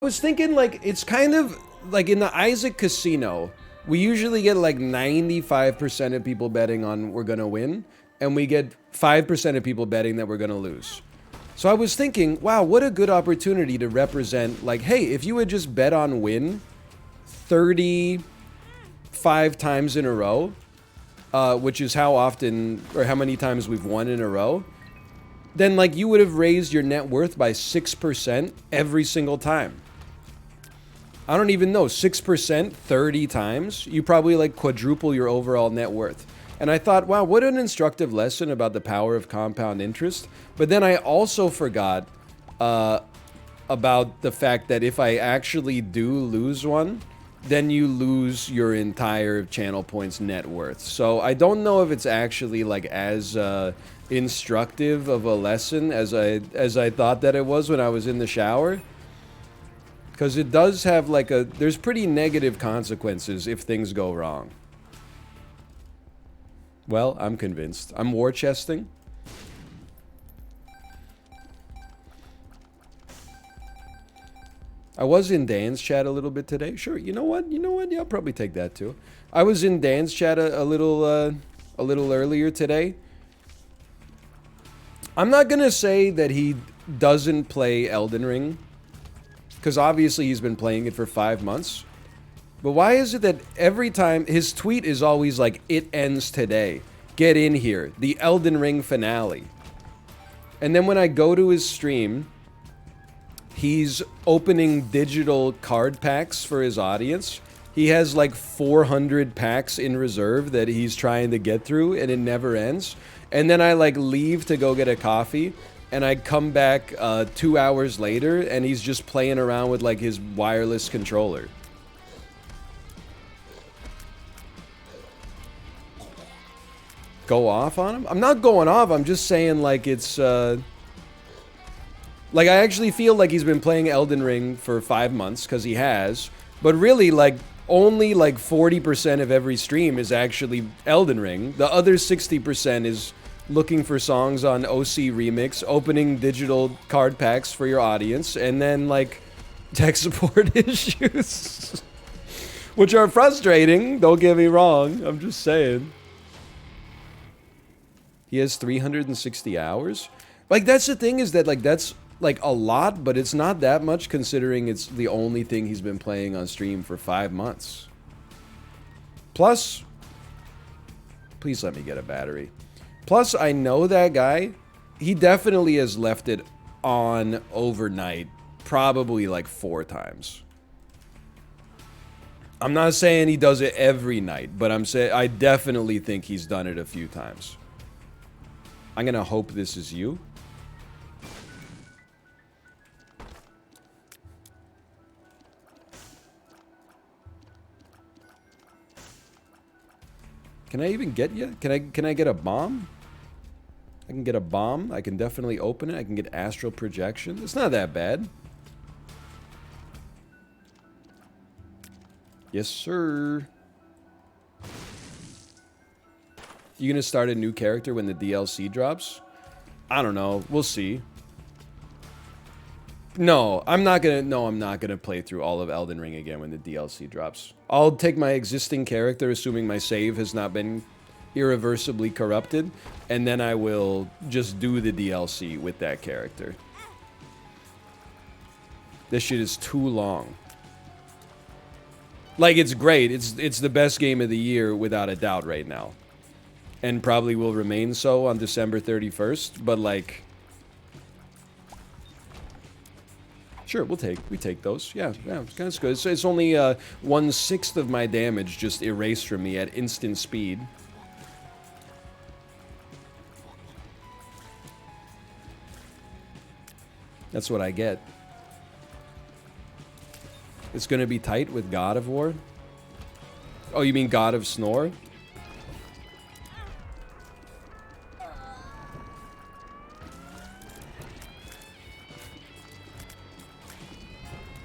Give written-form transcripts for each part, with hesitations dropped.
was thinking, like, it's kind of like in the Isaac Casino, we usually get like 95% of people betting on we're gonna win, and we get 5% of people betting that we're gonna lose. So I was thinking, wow, what a good opportunity to represent, like, hey, if you would just bet on win 35 times in a row, which is how often or how many times we've won in a row, then like you would have raised your net worth by 6% every single time. I don't even know, 6% 30 times, you probably like quadruple your overall net worth. And I thought, wow, what an instructive lesson about the power of compound interest. But then I also forgot about the fact that if I actually do lose one, then you lose your entire channel points net worth. So I don't know if it's actually like as instructive of a lesson as I thought that it was when I was in the shower. Because it does have like there's pretty negative consequences if things go wrong. Well, I'm convinced. I'm war chesting. I was in Dan's chat a little bit today. Sure, you know what? Yeah, I'll probably take that too. I was in Dan's chat a little earlier today. I'm not gonna say that he doesn't play Elden Ring, because obviously he's been playing it for 5 months. But why is it that every time his tweet is always like, "It ends today. Get in here. The Elden Ring finale." And then when I go to his stream, he's opening digital card packs for his audience. He has like 400 packs in reserve that he's trying to get through, and it never ends. And then I like leave to go get a coffee, and I come back 2 hours later, and he's just playing around with like his wireless controller. Go off on him? I'm not going off. I'm just saying like it's like I actually feel like he's been playing Elden Ring for 5 months, because he has, but really like only like 40% of every stream is actually Elden Ring. The other 60% is looking for songs on OC Remix, opening digital card packs for your audience, and then like tech support issues. Which are frustrating, don't get me wrong, I'm just saying. He has 360 hours? Like, that's the thing, is that like that's like a lot, but it's not that much considering it's the only thing he's been playing on stream for 5 months. Plus, please let me get a battery. Plus, I know that guy, he definitely has left it on overnight, probably like 4 times. I'm not saying he does it every night, but I'm saying I definitely think he's done it a few times. I'm gonna hope this is you. Can I even get you? Can I get a bomb? I can get a bomb. I can definitely open it. I can get astral projection. It's not that bad. Yes, sir. You gonna start a new character when the DLC drops? I don't know. We'll see. No, I'm not gonna play through all of Elden Ring again when the DLC drops. I'll take my existing character, assuming my save has not been irreversibly corrupted, and then I will just do the DLC with that character. This shit is too long. Like, it's great. It's the best game of the year without a doubt right now. And probably will remain so on December 31st, but like, sure, we take those. Yeah, that's good. It's only 1/6 of my damage just erased from me at instant speed. That's what I get. It's gonna be tight with God of War. Oh, you mean God of Snore?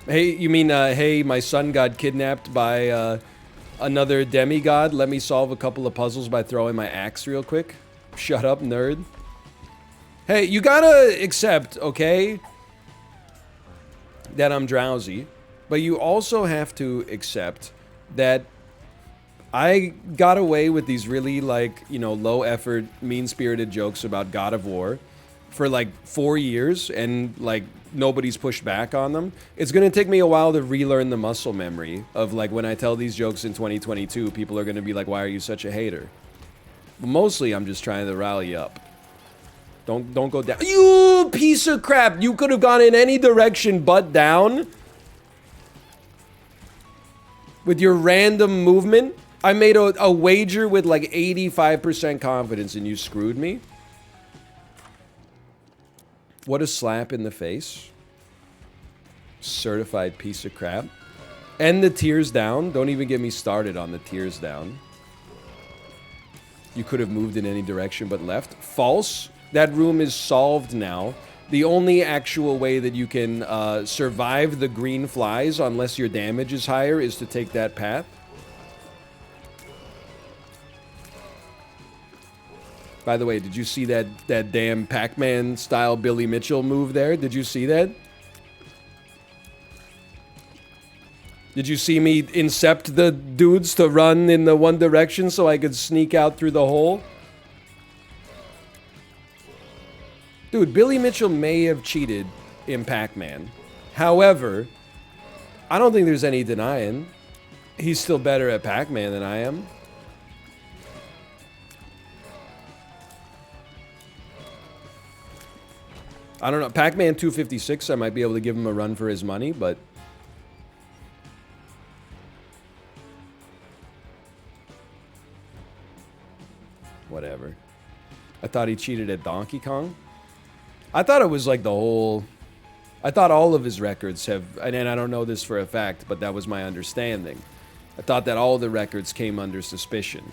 Hey, you mean, hey, my son got kidnapped by, another demigod? Let me solve a couple of puzzles by throwing my axe real quick? Shut up, nerd. Hey, you gotta accept, okay? that I'm drowsy, but you also have to accept that I got away with these really, like, you know, low effort, mean-spirited jokes about God of War for like 4 years, and like nobody's pushed back on them. It's gonna take me a while to relearn the muscle memory of like when I tell these jokes in 2022, people are gonna be like, why are you such a hater? But mostly I'm just trying to rally up. Don't go down. You piece of crap! You could have gone in any direction but down. With your random movement. I made a wager with like 85% confidence and you screwed me. What a slap in the face. Certified piece of crap. And the tears down. Don't even get me started on the tears down. You could have moved in any direction but left. False. That room is solved now. The only actual way that you can survive the green flies, unless your damage is higher, is to take that path. By the way, did you see that damn Pac-Man style Billy Mitchell move there? Did you see that? Did you see me incept the dudes to run in the one direction so I could sneak out through the hole? Dude, Billy Mitchell may have cheated in Pac-Man. However, I don't think there's any denying he's still better at Pac-Man than I am. I don't know. Pac-Man 256, I might be able to give him a run for his money, but... whatever. I thought he cheated at Donkey Kong. I thought it was like the whole... I thought all of his records have... and I don't know this for a fact, but that was my understanding. I thought that all the records came under suspicion.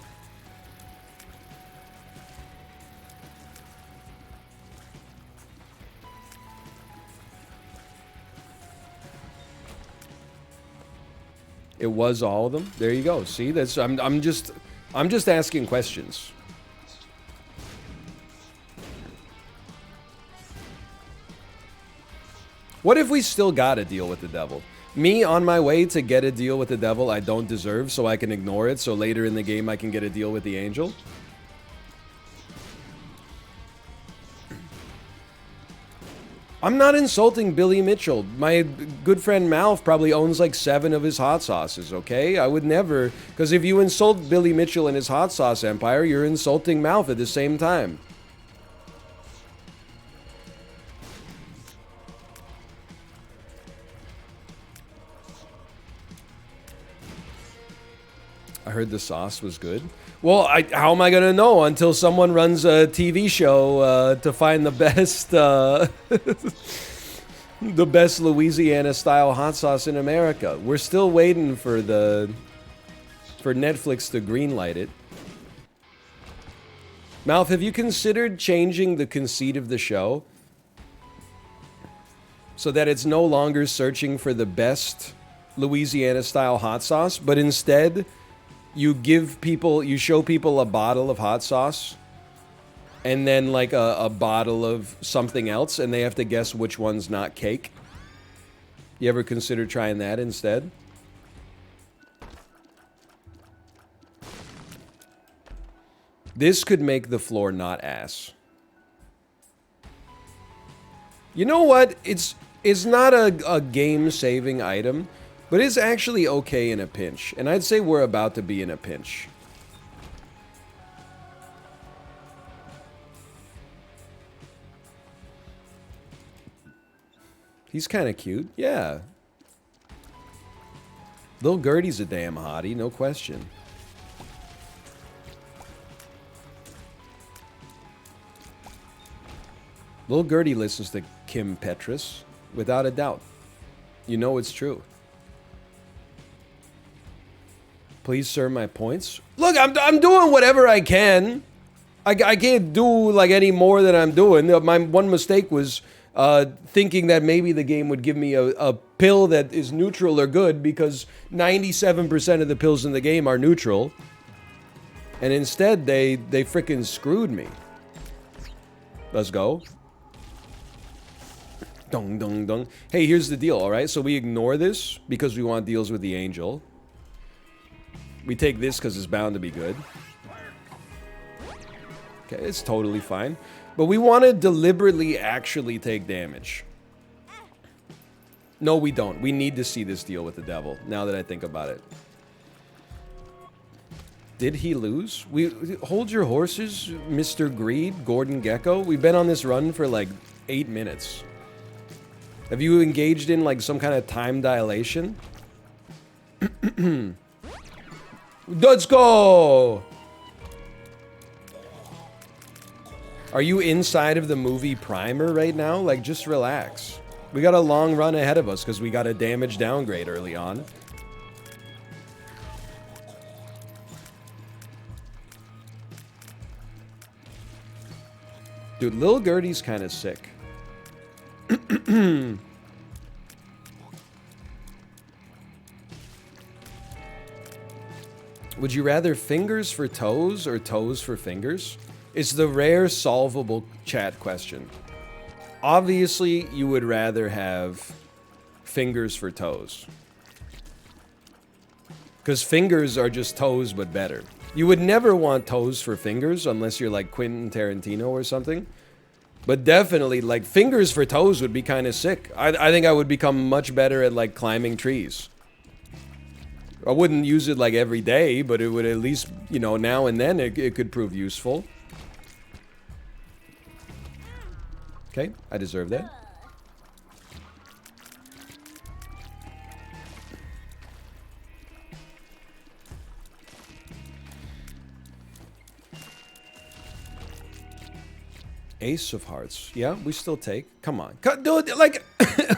It was all of them. There you go. See, that's I'm just asking questions. What if we still got a deal with the devil? Me on my way to get a deal with the devil I don't deserve, so I can ignore it, so later in the game I can get a deal with the angel? I'm not insulting Billy Mitchell. My good friend Malf probably owns like 7 of his hot sauces, okay? I would never... because if you insult Billy Mitchell and his hot sauce empire, you're insulting Malf at the same time. I heard the sauce was good. Well, how am I going to know until someone runs a TV show to find the best the best Louisiana-style hot sauce in America? We're still waiting for Netflix to greenlight it. Malf, have you considered changing the conceit of the show so that it's no longer searching for the best Louisiana-style hot sauce, but instead... you show people a bottle of hot sauce and then like a bottle of something else and they have to guess which one's not cake? You ever consider trying that instead? This could make the floor not ass. You know what? It's not a game-saving item. But it's actually okay in a pinch. And I'd say we're about to be in a pinch. He's kind of cute. Yeah. Lil Gertie's a damn hottie, no question. Lil Gertie listens to Kim Petras, without a doubt. You know it's true. Please serve my points. Look, I'm doing whatever I can. I can't do like any more than I'm doing. My one mistake was thinking that maybe the game would give me a pill that is neutral or good, because 97% of the pills in the game are neutral. And instead, they frickin' screwed me. Let's go. Dong, dong, dong. Hey, here's the deal, all right? So we ignore this because we want deals with the angel. We take this because it's bound to be good. Okay, it's totally fine. But we want to deliberately actually take damage. No, we don't. We need to see this deal with the devil, now that I think about it. Did he lose? Hold your horses, Mr. Greed, Gordon Gecko. We've been on this run for like 8 minutes. Have you engaged in like some kind of time dilation? Let's go! Are you inside of the movie Primer right now? Like, just relax. We got a long run ahead of us because we got a damage downgrade early on. Dude, Lil Gertie's kind of sick. Would you rather fingers for toes or toes for fingers? It's the rare solvable chat question. Obviously, you would rather have fingers for toes. Because fingers are just toes, but better. You would never want toes for fingers unless you're like Quentin Tarantino or something. But definitely, like, fingers for toes would be kind of sick. I think I would become much better at, like, climbing trees. I wouldn't use it, like, every day, but it would at least, you know, now and then it could prove useful. Okay, I deserve that. Ace of Hearts. Yeah, we still take. Come on. Dude, like,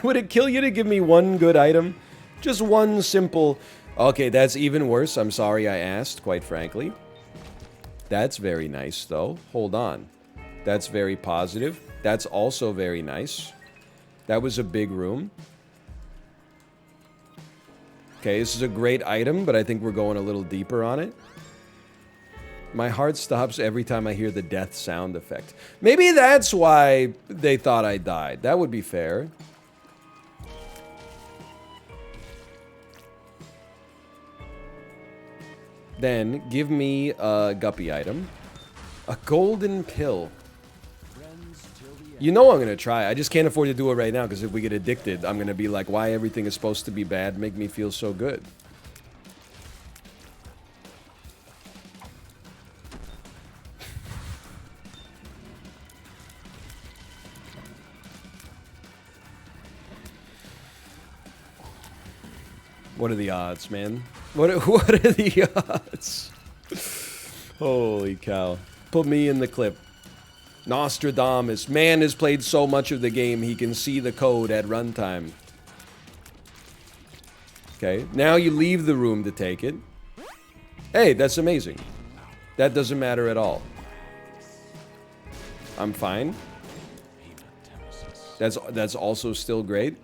would it kill you to give me one good item? Just one simple... Okay, that's even worse. I'm sorry I asked, quite frankly. That's very nice, though. Hold on. That's very positive. That's also very nice. That was a big room. Okay, this is a great item, but I think we're going a little deeper on it. My heart stops every time I hear the death sound effect. Maybe that's why they thought I died. That would be fair. Then, give me a guppy item. A golden pill. You know I'm going to try. I just can't afford to do it right now, because if we get addicted, I'm going to be like, why everything is supposed to be bad make me feel so good. What are the odds, man? What are the odds? Holy cow. Put me in the clip. Nostradamus. Man has played so much of the game, he can see the code at runtime. Okay, now you leave the room to take it. Hey, that's amazing. That doesn't matter at all. I'm fine. That's also still great.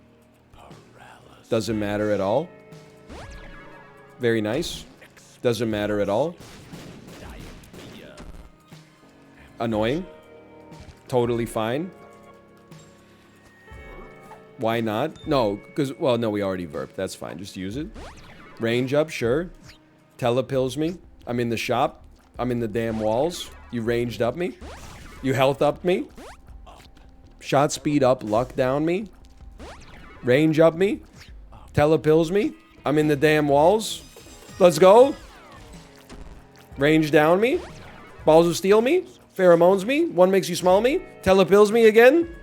Doesn't matter at all. Very nice. Doesn't matter at all. Annoying. Totally fine. Why not? No, because, well, no, we already verped. That's fine. Just use it. Range up, sure. Telepills me. I'm in the shop. I'm in the damn walls. You ranged up me. You health up me. Shot speed up, luck down me. Range up me. Telepills me. I'm in the damn walls. Let's go. Range down me. Balls of steel me. Pheromones me. One makes you smell me. Telepills me again.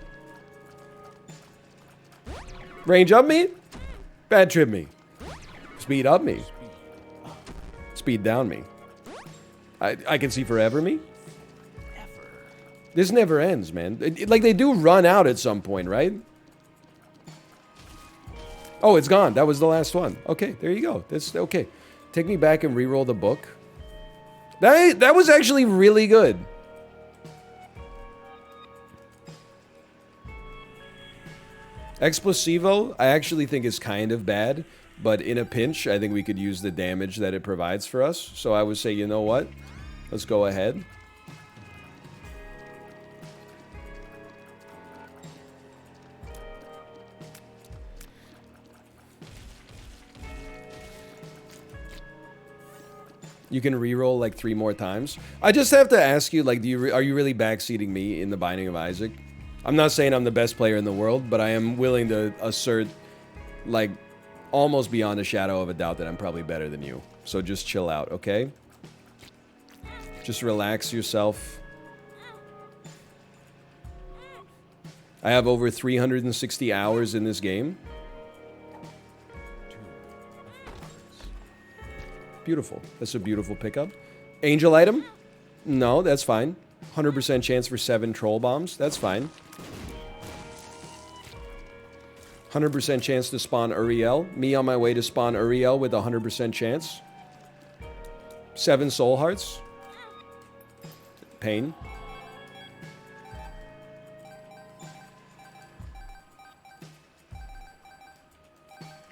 Range up me. Bad trip me. Speed up me. Speed down me. I can see forever me. This never ends, man. Like, they do run out at some point, right? Oh, it's gone. That was the last one. Okay, there you go. That's okay. Take me back and re-roll the book. That was actually really good. Explosivo, I actually think is kind of bad, but in a pinch, I think we could use the damage that it provides for us. So I would say, you know what? Let's go ahead. You can reroll like 3 more times. I just have to ask you, like, are you really backseating me in the Binding of Isaac? I'm not saying I'm the best player in the world, but I am willing to assert, like, almost beyond a shadow of a doubt that I'm probably better than you. So just chill out, okay? Just relax yourself. I have over 360 hours in this game. Beautiful. That's a beautiful pickup. Angel item? No, that's fine. 100% chance for 7 troll bombs. That's fine. 100% chance to spawn Uriel. Me on my way to spawn Uriel with a 100% chance. 7 soul hearts. Pain.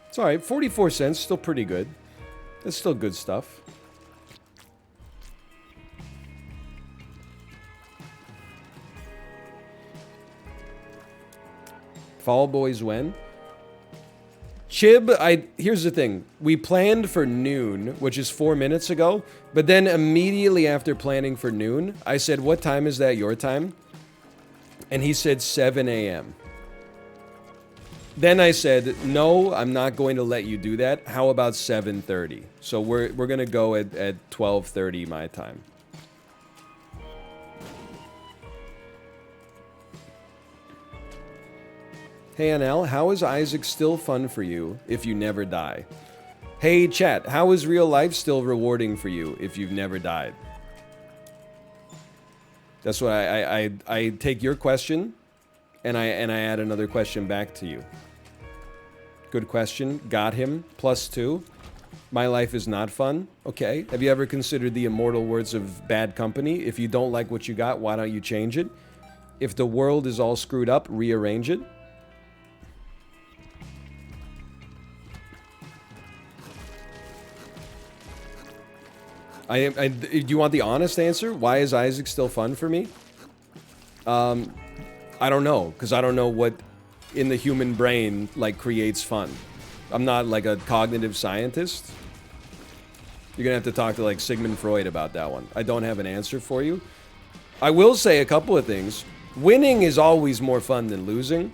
It's alright. 44 cents. Still pretty good. That's still good stuff. Fall Boys when? Chib, here's the thing. We planned for noon, which is 4 minutes ago, but then immediately after planning for noon, I said, what time is that your time? And he said 7 a.m. Then I said, no, I'm not going to let you do that. How about 7:30? So we're going to go at 12:30 my time. Hey, NL, how is Isaac still fun for you if you never die? Hey, chat, how is real life still rewarding for you if you've never died? That's what I take your question, and I add another question back to you. Good question. Got him. +2. My life is not fun. Okay. Have you ever considered the immortal words of Bad Company? If you don't like what you got, why don't you change it? If the world is all screwed up, rearrange it. Do you want the honest answer? Why is Isaac still fun for me? I don't know, because I don't know what in the human brain, like, creates fun. I'm not, like, a cognitive scientist. You're gonna have to talk to, like, Sigmund Freud about that one. I don't have an answer for you. I will say a couple of things. Winning is always more fun than losing.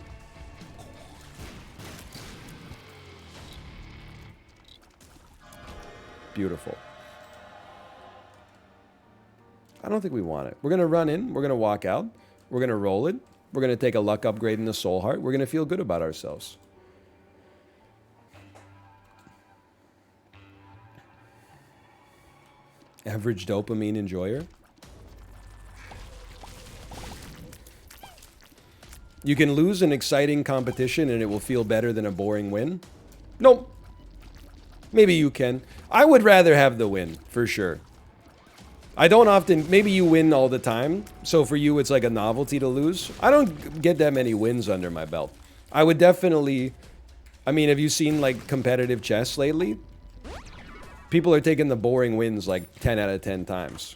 Beautiful. I don't think we want it. We're gonna run in, we're gonna walk out, we're gonna roll it. We're going to take a luck upgrade in the soul heart. We're going to feel good about ourselves. Average dopamine enjoyer. You can lose an exciting competition and it will feel better than a boring win. Nope. Maybe you can. I would rather have the win, for sure. I don't often, maybe you win all the time, so for you it's like a novelty to lose. I don't get that many wins under my belt. I would definitely, I mean, have you seen like competitive chess lately? People are taking the boring wins like 10 out of 10 times.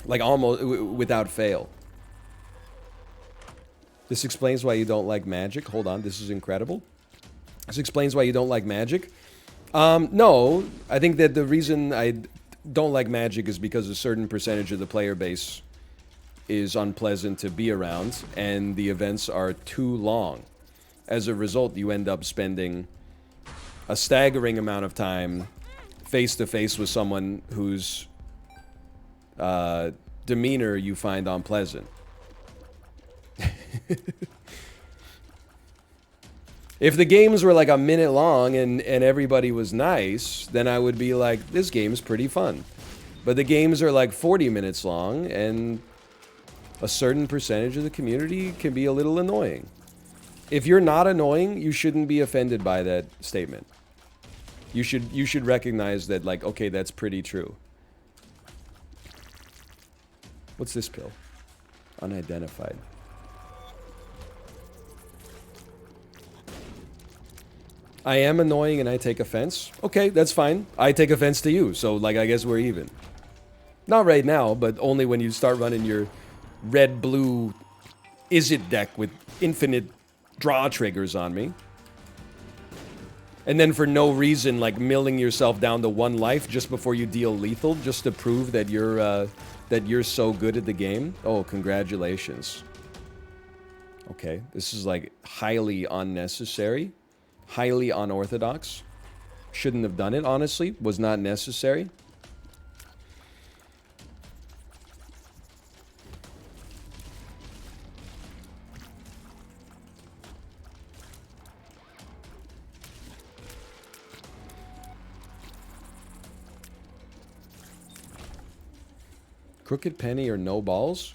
Like almost without fail. This explains why you don't like magic. Hold on, this is incredible. This explains why you don't like magic. No, I think that the reason I don't like magic is because a certain percentage of the player base is unpleasant to be around and the events are too long. As a result, you end up spending a staggering amount of time face to face with someone whose demeanor you find unpleasant. If the games were like a minute long and everybody was nice, then I would be like, this game's pretty fun. But the games are like 40 minutes long and a certain percentage of the community can be a little annoying. If you're not annoying, you shouldn't be offended by that statement. You should recognize that, like, okay, that's pretty true. What's this pill? Unidentified. I am annoying and I take offense. Okay, that's fine. I take offense to you, so, like, I guess we're even. Not right now, but only when you start running your red-blue Is It deck with infinite draw triggers on me. And then for no reason, like milling yourself down to 1 life just before you deal lethal, just to prove that you're so good at the game. Oh, congratulations. Okay, this is like highly unnecessary, highly unorthodox. Shouldn't have done it, honestly. Was not necessary. Crooked penny or no balls?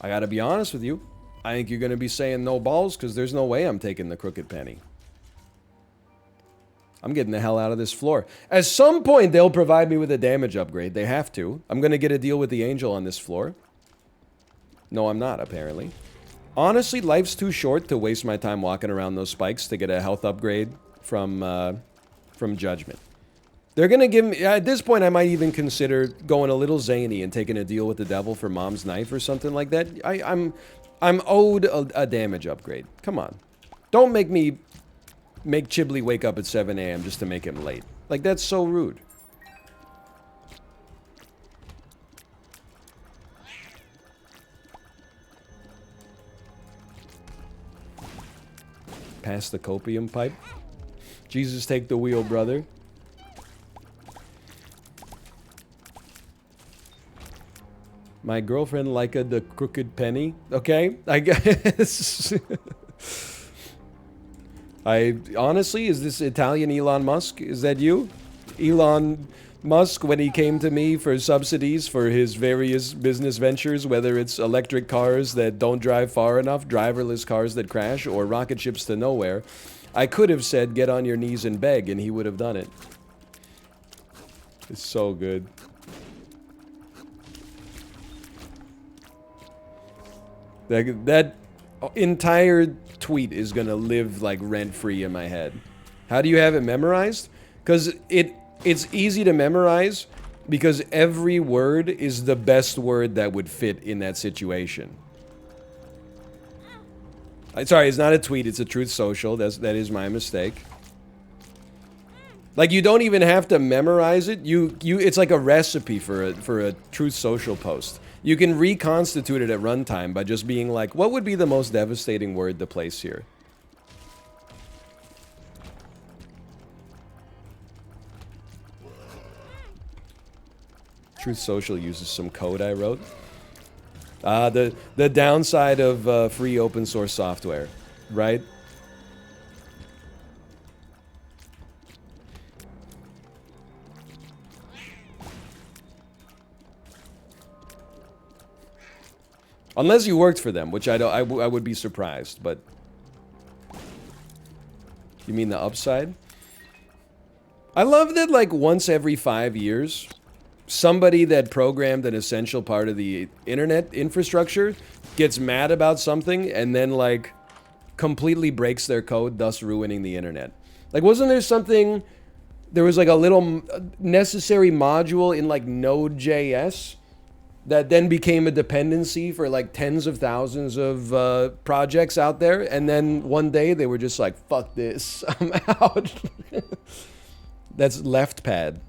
I gotta be honest with you. I think you're gonna be saying no balls because there's no way I'm taking the crooked penny. I'm getting the hell out of this floor. At some point, they'll provide me with a damage upgrade. They have to. I'm gonna get a deal with the angel on this floor. No, I'm not, apparently. Honestly, life's too short to waste my time walking around those spikes to get a health upgrade from Judgment. They're gonna give me... At this point, I might even consider going a little zany and taking a deal with the devil for Mom's knife or something like that. I'm owed a damage upgrade. Come on. Don't make me... make Chiblee wake up at 7 a.m. just to make him late. Like, that's so rude. Pass the copium pipe. Jesus, take the wheel, brother. My girlfriend liked the crooked penny. Okay, I guess. Honestly, is this Italian Elon Musk? Is that you? Elon Musk, when he came to me for subsidies for his various business ventures, whether it's electric cars that don't drive far enough, driverless cars that crash, or rocket ships to nowhere, I could have said, get on your knees and beg, and he would have done it. It's so good. That entire tweet is gonna live like rent-free in my head. How do you have it memorized? Because it's easy to memorize because every word is the best word that would fit in that situation. Sorry, it's not a tweet, it's a Truth Social. That is my mistake. Like, you don't even have to memorize it. It's like a recipe for a Truth Social post. You can reconstitute it at runtime by just being like, what would be the most devastating word to place here? Truth Social uses some code I wrote. The downside of free open source software, right? Unless you worked for them, which I would be surprised, but... You mean the upside? I love that, like, once every 5 years, somebody that programmed an essential part of the internet infrastructure gets mad about something and then, like, completely breaks their code, thus ruining the internet. Like, wasn't there something... There was, like, a little necessary module in, like, Node.js that then became a dependency for like tens of thousands of projects out there, and then one day they were just like, fuck this, I'm out. That's left pad.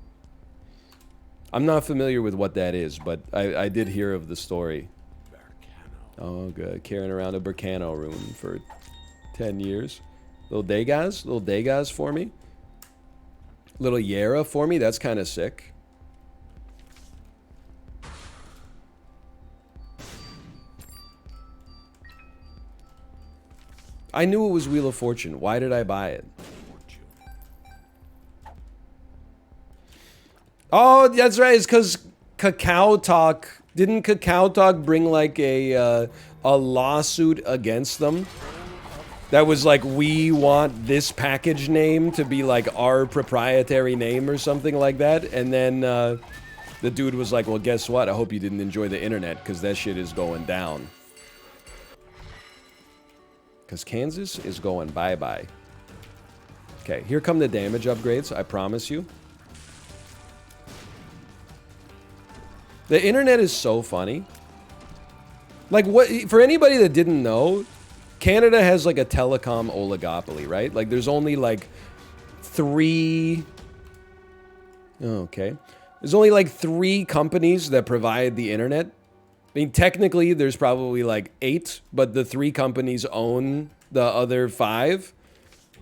I'm not familiar with what that is, but I did hear of the story. Oh, good. Carrying around a Burkano room for 10 years. Little Degas for me. Little Yera for me, that's kind of sick. I knew it was Wheel of Fortune. Why did I buy it? Oh, that's right. It's because Cacao Talk... Didn't Cacao Talk bring, like, a lawsuit against them? That was like, we want this package name to be, like, our proprietary name or something like that. And then the dude was like, well, guess what? I hope you didn't enjoy the internet, because that shit is going down. Because Kansas is going bye-bye. Okay, here come the damage upgrades, I promise you. The internet is so funny. Like, what, for anybody that didn't know, Canada has like a telecom oligopoly, right? Like, there's only like 3... Okay. There's only like 3 companies that provide the internet. I mean, technically, there's probably like 8, but the 3 companies own the other 5.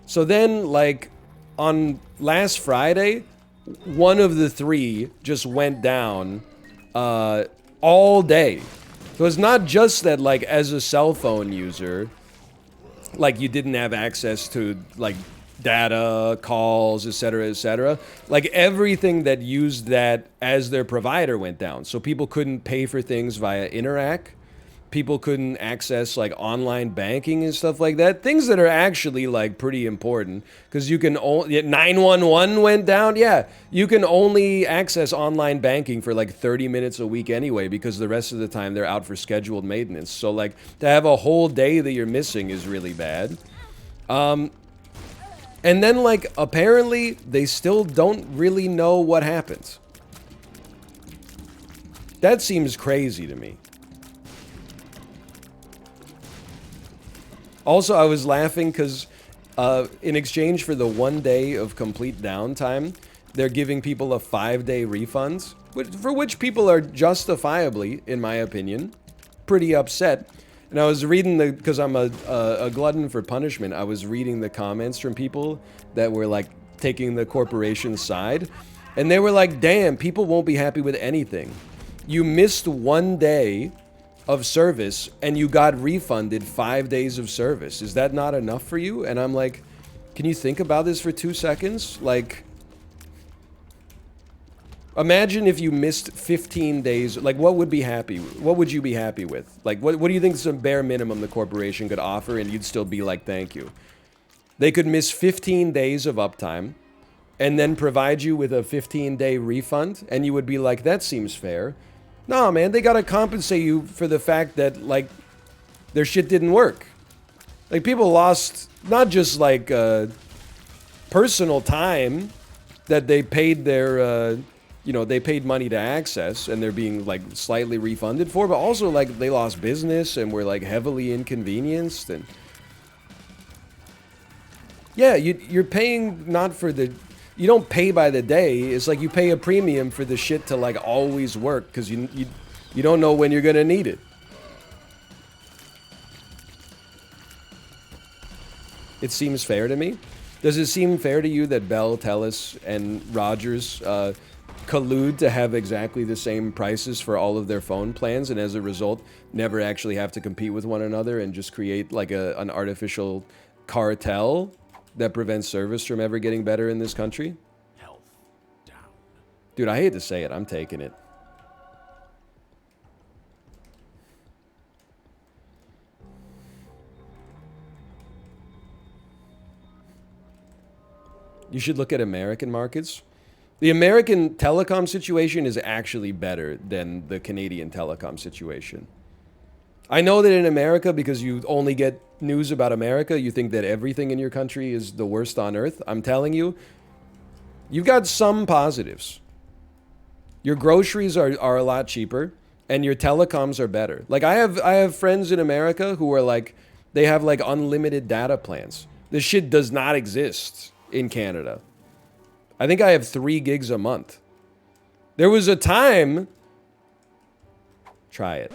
So then, like, on last Friday, one of the 3 just went down all day. So it's not just that, like, as a cell phone user, like, you didn't have access to, like, data, calls, etc., etc. Like, everything that used that as their provider went down. So people couldn't pay for things via Interac. People couldn't access, like, online banking and stuff like that. Things that are actually, like, pretty important. Because you can only... 911 went down? Yeah. You can only access online banking for, like, 30 minutes a week anyway, because the rest of the time they're out for scheduled maintenance. So, like, to have a whole day that you're missing is really bad. And then, like, apparently, they still don't really know what happened. That seems crazy to me. Also, I was laughing because in exchange for the 1 day of complete downtime, they're giving people a 5-day refund, for which people are justifiably, in my opinion, pretty upset. And I was reading because I'm a glutton for punishment, I was reading the comments from people that were, like, taking the corporation's side. And they were like, damn, people won't be happy with anything. You missed 1 day of service and you got refunded 5 days of service. Is that not enough for you? And I'm like, can you think about this for 2 seconds? Like, imagine if you missed 15 days. Like, what would you be happy with? Like, what do you think is some bare minimum the corporation could offer and you'd still be like, thank you? They could miss 15 days of uptime and then provide you with a 15-day refund, and you would be like, that seems fair. No, man, they gotta compensate you for the fact that, like, their shit didn't work. Like, people lost not just, like, personal time that they paid their, you know, they paid money to access and they're being, like, slightly refunded for, but also, like, they lost business and were, like, heavily inconvenienced. And yeah, you're paying not for the... You don't pay by the day. It's like you pay a premium for the shit to, like, always work because you don't know when you're gonna need it. It seems fair to me. Does it seem fair to you that Bell, Telus, and Rogers collude to have exactly the same prices for all of their phone plans, and as a result, never actually have to compete with one another and just create, like, an artificial cartel that prevents service from ever getting better in this country? Health down. Dude, I hate to say it, I'm taking it. You should look at American markets. The American telecom situation is actually better than the Canadian telecom situation. I know that in America, because you only get news about America, you think that everything in your country is the worst on earth. I'm telling you, you've got some positives. Your groceries are a lot cheaper, and your telecoms are better. Like, I have friends in America who are like, they have, like, unlimited data plans. This shit does not exist in Canada. I think I have 3 gigs a month. There was a time... Try it.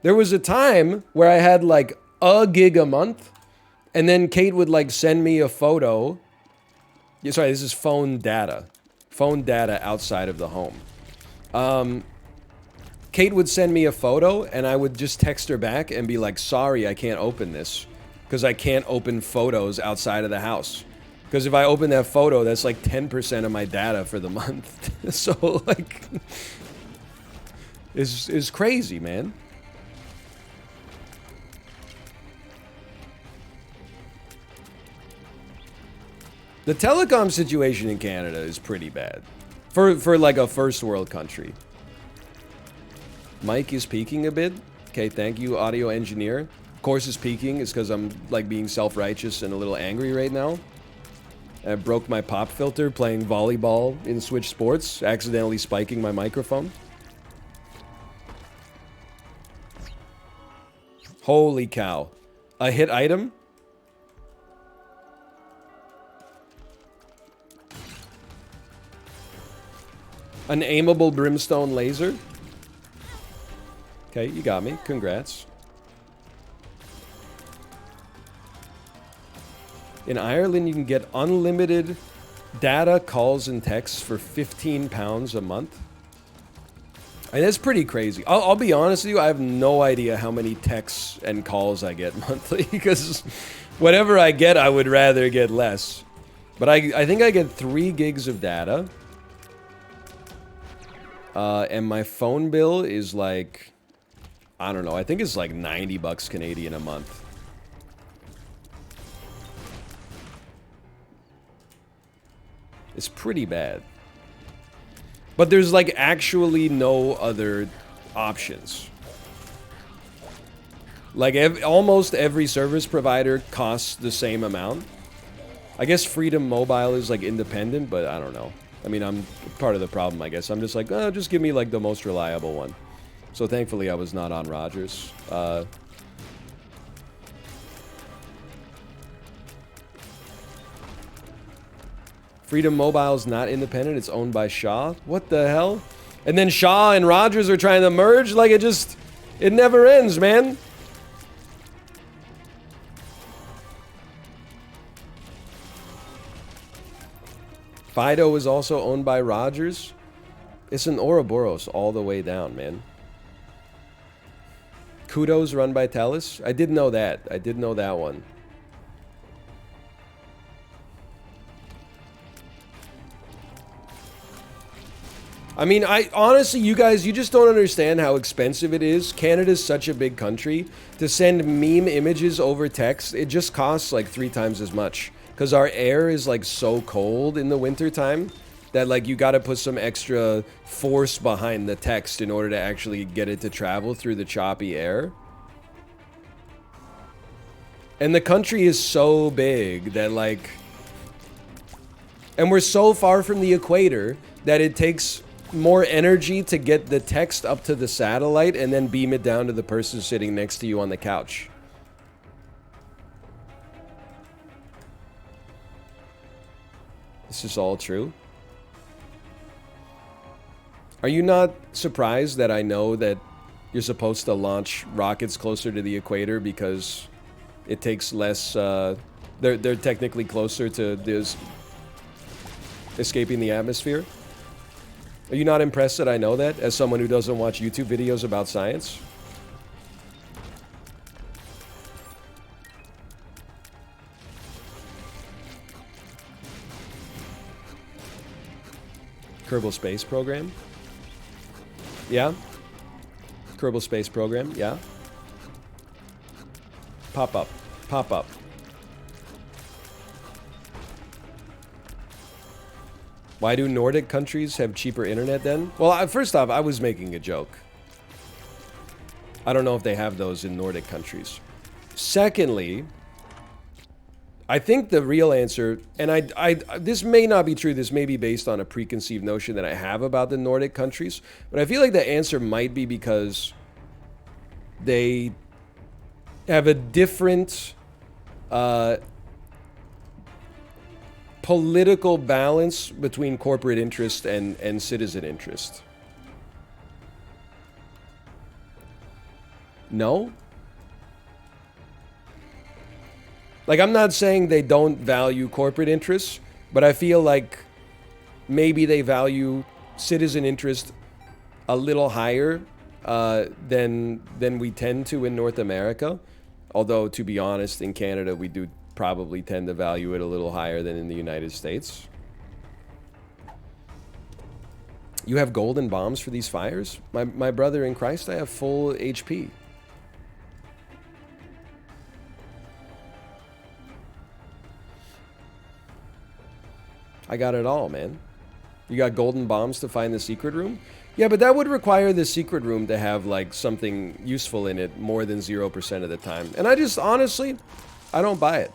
There was a time where I had, like, a gig a month, and then Kate would, like, send me a photo. Yeah, sorry, this is phone data. Phone data outside of the home. Kate would send me a photo, and I would just text her back and be like, sorry, I can't open this, because I can't open photos outside of the house. Because if I open that photo, that's like 10% of my data for the month. So, like, it's crazy, man. The telecom situation in Canada is pretty bad. For like a first world country. Mic is peaking a bit. Okay, thank you, audio engineer. Of course it's peaking. It's because I'm, like, being self-righteous and a little angry right now. I broke my pop filter playing volleyball in Switch Sports, accidentally spiking my microphone. Holy cow. A hit item? An aimable brimstone laser? Okay, you got me. Congrats. In Ireland, you can get unlimited data, calls, and texts for £15 a month. And that's pretty crazy. I'll be honest with you, I have no idea how many texts and calls I get monthly, because whatever I get, I would rather get less. But I think I get 3 gigs of data. And my phone bill is like, I don't know, I think it's like 90 bucks Canadian a month. It's pretty bad. But there's like actually no other options. Like almost every service provider costs the same amount. I guess Freedom Mobile is like independent, but I don't know. I mean, I'm part of the problem, I guess. I'm just like, oh, just give me like the most reliable one. So thankfully I was not on Rogers. Freedom Mobile's not independent, it's owned by Shaw. What the hell? And then Shaw and Rogers are trying to merge? Like, it never ends, man. Fido is also owned by Rogers. It's an Ouroboros all the way down, man. Kudos run by Telus. I did know that. I did know that one. I mean, honestly, you guys, you just don't understand how expensive it is. Canada's such a big country. To send meme images over text, it just costs like 3 times as much. Because our air is like so cold in the wintertime that like you gotta put some extra force behind the text in order to actually get it to travel through the choppy air. And the country is so big that like... And we're so far from the equator that it takes more energy to get the text up to the satellite and then beam it down to the person sitting next to you on the couch. This is all true. Are you not surprised that I know that you're supposed to launch rockets closer to the equator because it takes less, they're technically closer to this escaping the atmosphere? Are you not impressed that I know that, as someone who doesn't watch YouTube videos about science? Kerbal Space Program? Yeah? Kerbal Space Program, yeah? Pop up. Pop up. Why do Nordic countries have cheaper internet then? Well, first off, I was making a joke. I don't know if they have those in Nordic countries. Secondly, I think the real answer, and this may not be true, this may be based on a preconceived notion that I have about the Nordic countries, but I feel like the answer might be because they have a different political balance between corporate interest and citizen interest. No? Like, I'm not saying they don't value corporate interests, but I feel like maybe they value citizen interest a little higher than we tend to in North America. Although, to be honest, in Canada, we do probably tend to value it a little higher than in the United States. You have golden bombs for these fires? My brother in Christ, I have full HP. I got it all, man. You got golden bombs to find the secret room? Yeah, but that would require the secret room to have, like, something useful in it more than 0% of the time. And I just, honestly, I don't buy it.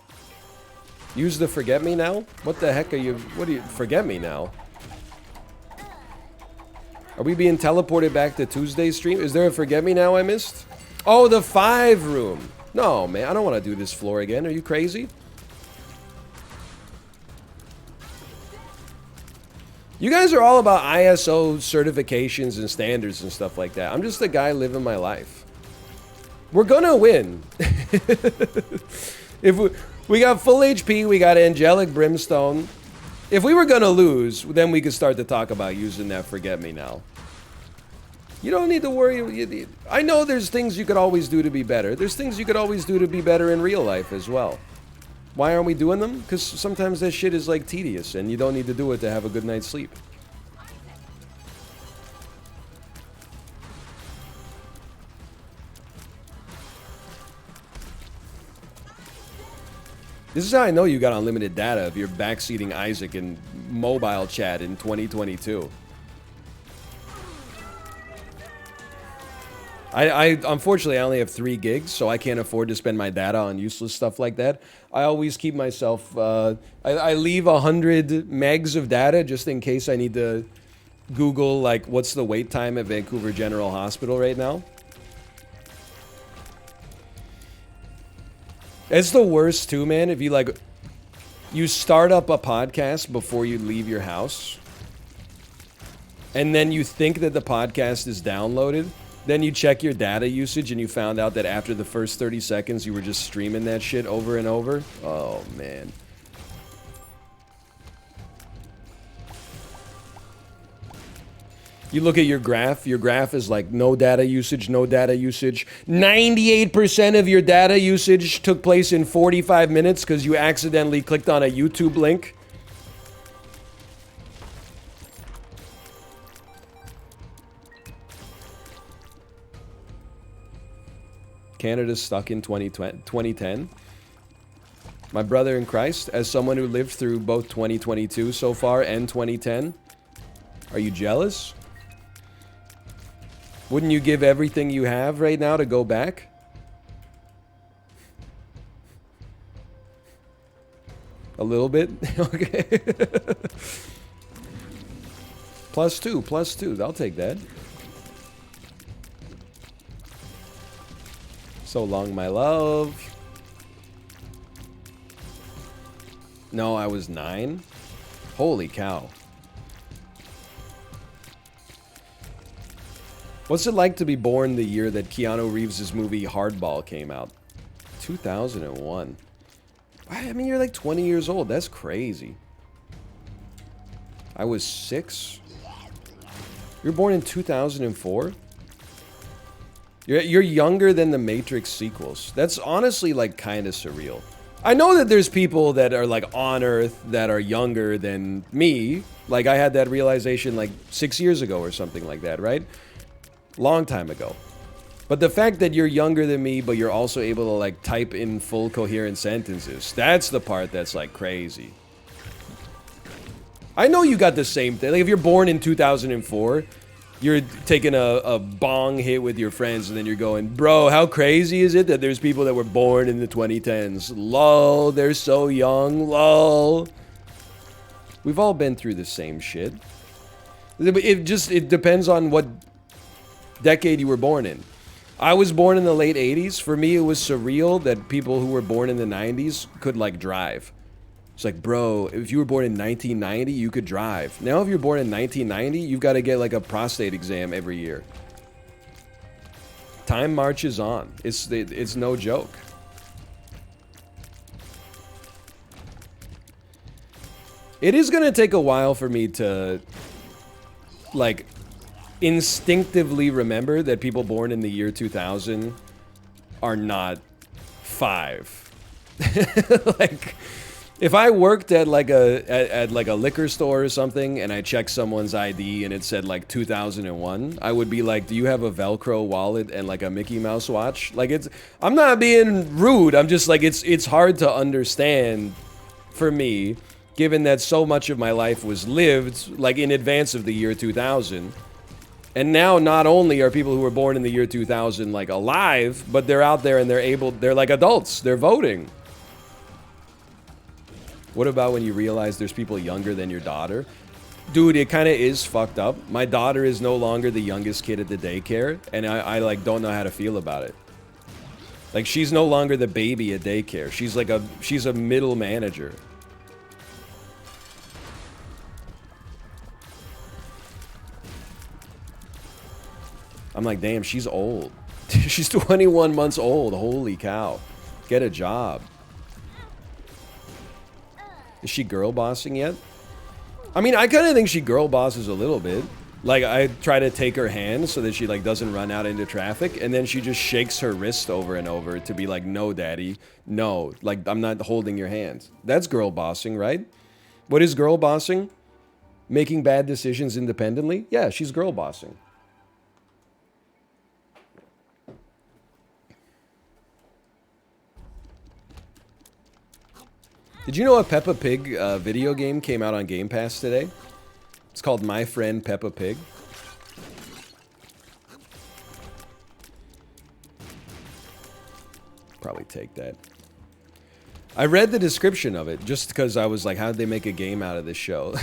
Use the forget me now? What the heck are you, forget me now? Are we being teleported back to Tuesday's stream? Is there a forget me now I missed? Oh, the 5 room. No, man, I don't want to do this floor again. Are you crazy? You guys are all about ISO certifications and standards and stuff like that. I'm just a guy living my life. We're gonna win. If we got full HP, we got angelic brimstone. If we were gonna lose, then we could start to talk about using that forget me now. You don't need to worry. I know there's things you could always do to be better. There's things you could always do to be better in real life as well. Why aren't we doing them? Because sometimes that shit is like tedious and you don't need to do it to have a good night's sleep. This is how I know you got unlimited data if you're backseating Isaac in mobile chat in 2022. Unfortunately, I only have 3 gigs, so I can't afford to spend my data on useless stuff like that. I always keep myself, I leave 100 megs of data just in case I need to Google, like, what's the wait time at Vancouver General Hospital right now. It's the worst too, man, if you, like, you start up a podcast before you leave your house, and then you think that the podcast is downloaded. Then you check your data usage and you found out that after the first 30 seconds you were just streaming that shit over and over. Oh, man. You look at your graph is like no data usage, no data usage. 98% of your data usage took place in 45 minutes because you accidentally clicked on a YouTube link. Canada's stuck in 2010. My brother in Christ, as someone who lived through both 2022 so far and 2010, are you jealous? Wouldn't you give everything you have right now to go back? A little bit? Okay. +2. I'll take that. So long, my love. No, I was 9. Holy cow. What's it like to be born the year that Keanu Reeves' movie Hardball came out? 2001. I mean, you're like 20 years old. That's crazy. I was 6. You were born in 2004? You're younger than the Matrix sequels. That's honestly, like, kind of surreal. I know that there's people that are, like, on Earth that are younger than me. Like, I had that realization, like, 6 years ago or something like that, right? Long time ago. But the fact that you're younger than me, but you're also able to, like, type in full coherent sentences, that's the part that's, like, crazy. I know you got the same thing. Like, if you're born in 2004... you're taking a bong hit with your friends and then you're going, bro, how crazy is it that there's people that were born in the 2010s? Lol, they're so young, lol. We've all been through the same shit. It depends on what decade you were born in. I was born in the late 80s. For me, it was surreal that people who were born in the 90s could, like, drive. It's like, bro, if you were born in 1990, you could drive. Now, if you're born in 1990, you've got to get, like, a prostate exam every year. Time marches on. It's no joke. It is going to take a while for me to, like, instinctively remember that people born in the year 2000 are not 5. Like... if I worked at like a liquor store or something and I checked someone's ID and it said like 2001, I would be like, do you have a Velcro wallet and like a Mickey Mouse watch? Like, I'm not being rude. I'm just like, it's hard to understand for me, given that so much of my life was lived like in advance of the year 2000. And now not only are people who were born in the year 2000 like alive, but they're out there and they're like adults. They're voting. What about when you realize there's people younger than your daughter? Dude, it kind of is fucked up. My daughter is no longer the youngest kid at the daycare, and I like don't know how to feel about it. Like, she's no longer the baby at daycare. She's a middle manager. I'm like, damn, she's old. She's 21 months old. Holy cow. Get a job. Is she girl bossing yet? I mean, I kind of think she girl bosses a little bit. Like, I try to take her hand so that she, like, doesn't run out into traffic, and then she just shakes her wrist over and over to be like, no, daddy, no. Like, I'm not holding your hand. That's girl bossing, right? What is girl bossing? Making bad decisions independently? Yeah, she's girl bossing. Did you know a Peppa Pig video game came out on Game Pass today? It's called My Friend Peppa Pig. Probably take that. I read the description of it just because I was like, how did they make a game out of this show?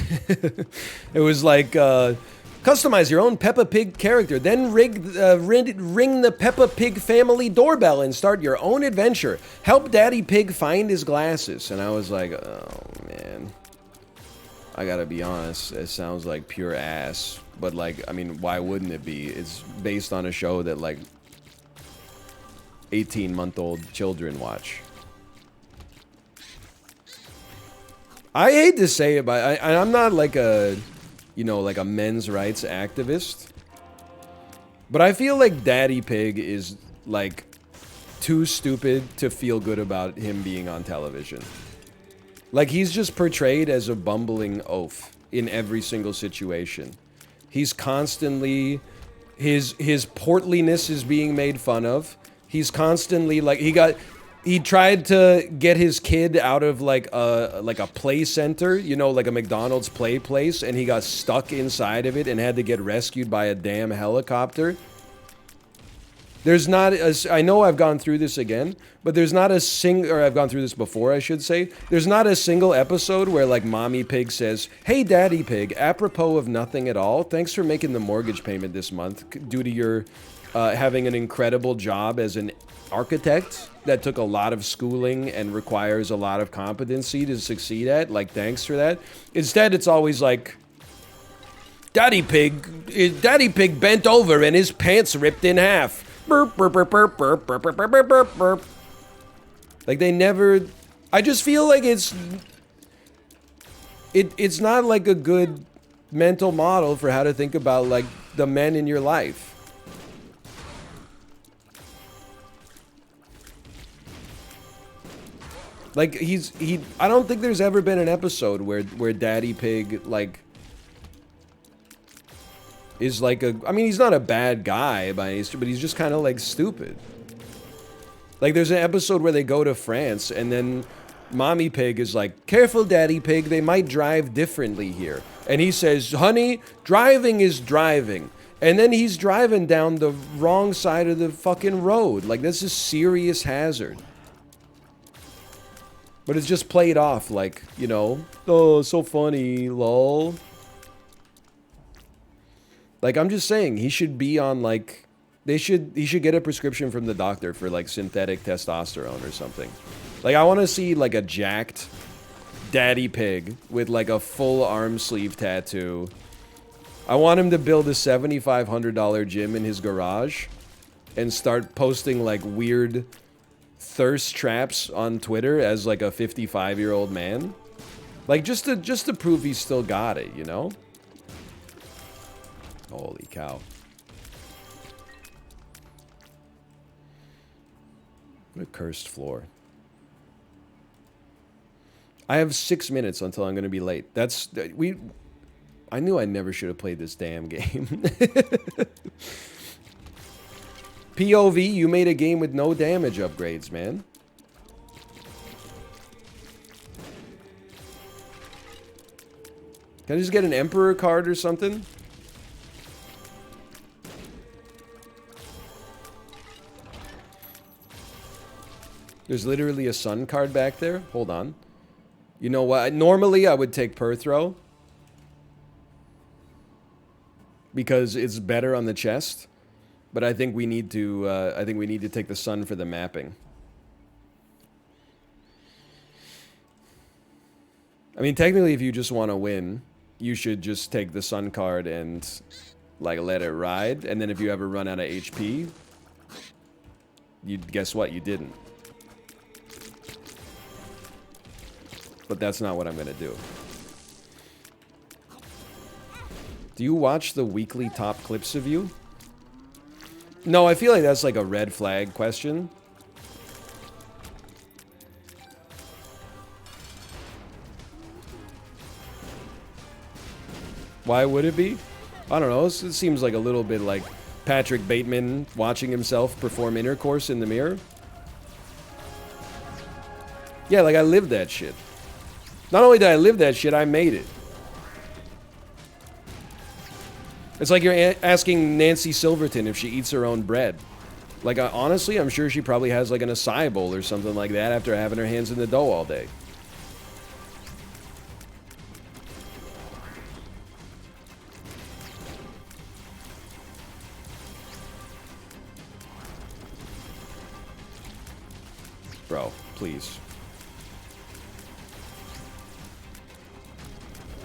It was like, customize your own Peppa Pig character, then ring the Peppa Pig family doorbell and start your own adventure. Help Daddy Pig find his glasses. And I was like, oh, man. I gotta be honest, it sounds like pure ass. But, like, I mean, why wouldn't it be? It's based on a show that, like, 18-month-old children watch. I hate to say it, but I'm not like a, you know, like a men's rights activist. But I feel like Daddy Pig is, like, too stupid to feel good about him being on television. Like, he's just portrayed as a bumbling oaf in every single situation. He's constantly, his portliness is being made fun of. He's constantly, like, he tried to get his kid out of, like a play center, you know, like a McDonald's play place, and he got stuck inside of it and had to get rescued by a damn helicopter. There's not I know I've gone through this again, but there's not a or I've gone through this before, I should say. There's not a single episode where, like, Mommy Pig says, hey, Daddy Pig, apropos of nothing at all, thanks for making the mortgage payment this month due to your having an incredible job as an architect that took a lot of schooling and requires a lot of competency to succeed at. Like, thanks for that. Instead, it's always like, Daddy Pig bent over and his pants ripped in half. Burp, burp, burp, burp, burp, burp, burp, burp, burp, burp. Like, they never... I just feel like it's not like a good mental model for how to think about, like, the men in your life. Like, I don't think there's ever been an episode where Daddy Pig, like, is like I mean, he's not a bad guy by any stretch, but he's just kind of, like, stupid. Like, there's an episode where they go to France, and then Mommy Pig is like, careful, Daddy Pig, they might drive differently here. And he says, honey, driving is driving. And then he's driving down the wrong side of the fucking road. Like, this is serious hazard. But it's just played off like, you know, oh, so funny, lol. Like, I'm just saying, he should be on, like, he should get a prescription from the doctor for, like, synthetic testosterone or something. Like, I want to see, like, a jacked Daddy Pig with, like, a full arm sleeve tattoo. I want him to build a $7,500 gym in his garage and start posting, like, weird thirst traps on Twitter as, like, a 55-year-old man. Like, just to prove he's still got it, you know? Holy cow. What a cursed floor. I have 6 minutes until I'm going to be late. I knew I never should have played this damn game. POV, you made a game with no damage upgrades, man. Can I just get an Emperor card or something? There's literally a sun card back there. Hold on. You know what? Normally, I would take Perthrow. Because it's better on the chest. But I think we need to take the sun for the mapping. I mean, technically, if you just want to win, you should just take the sun card and like let it ride, and then if you ever run out of HP, you guess what? You didn't. But that's not what I'm gonna do. Do you watch the weekly top clips of you? No, I feel like that's like a red flag question. Why would it be? I don't know. It seems like a little bit like Patrick Bateman watching himself perform intercourse in the mirror. Yeah, like I lived that shit. Not only did I live that shit, I made it. It's like you're asking Nancy Silverton if she eats her own bread. Like, honestly, I'm sure she probably has like an acai bowl or something like that after having her hands in the dough all day. Bro, please.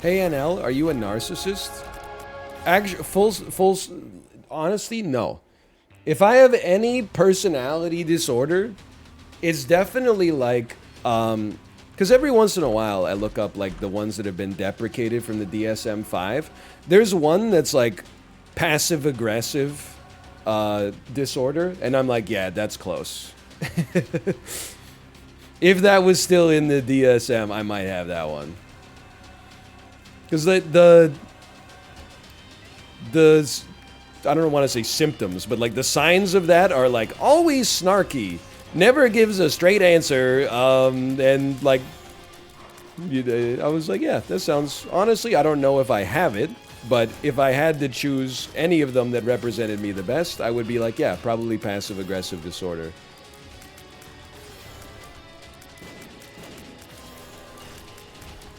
Hey NL, are you a narcissist? Actually, full honesty, no. If I have any personality disorder, it's definitely like, because every once in a while I look up like the ones that have been deprecated from the DSM-5. There's one that's like passive-aggressive disorder, and I'm like, yeah, that's close. If that was still in the DSM, I might have that one. Because the I don't want to say symptoms, but like the signs of that are like always snarky, never gives a straight answer, and like, I was like, yeah, that sounds, honestly, I don't know if I have it, but if I had to choose any of them that represented me the best, I would be like, yeah, probably passive-aggressive disorder.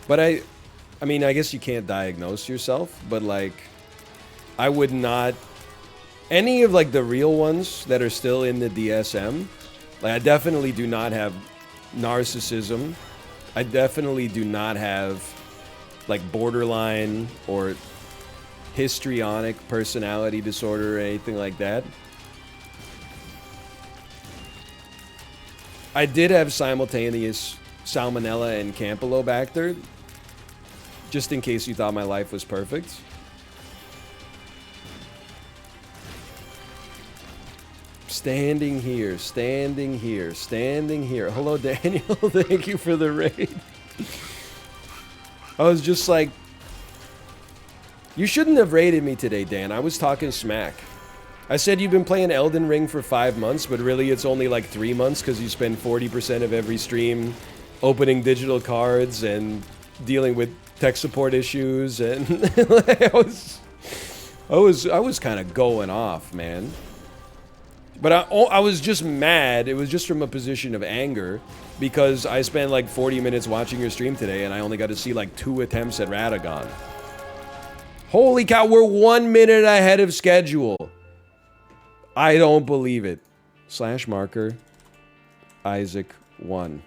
But I mean, I guess you can't diagnose yourself, but like, I would not, any of like the real ones that are still in the DSM, like I definitely do not have narcissism. I definitely do not have like borderline or histrionic personality disorder or anything like that. I did have simultaneous Salmonella and Campylobacter, just in case you thought my life was perfect. Standing here, standing here, standing here. Hello, Daniel. Thank you for the raid. I was just like, you shouldn't have raided me today, Dan. I was talking smack. I said you've been playing Elden Ring for 5 months, but really it's only like 3 months because you spend 40% of every stream opening digital cards and dealing with tech support issues, and I was kind of going off, man. But I was just mad. It was just from a position of anger because I spent like 40 minutes watching your stream today and I only got to see like 2 attempts at Radagon. Holy cow, we're 1 minute ahead of schedule. I don't believe it. /marker Isaac 1.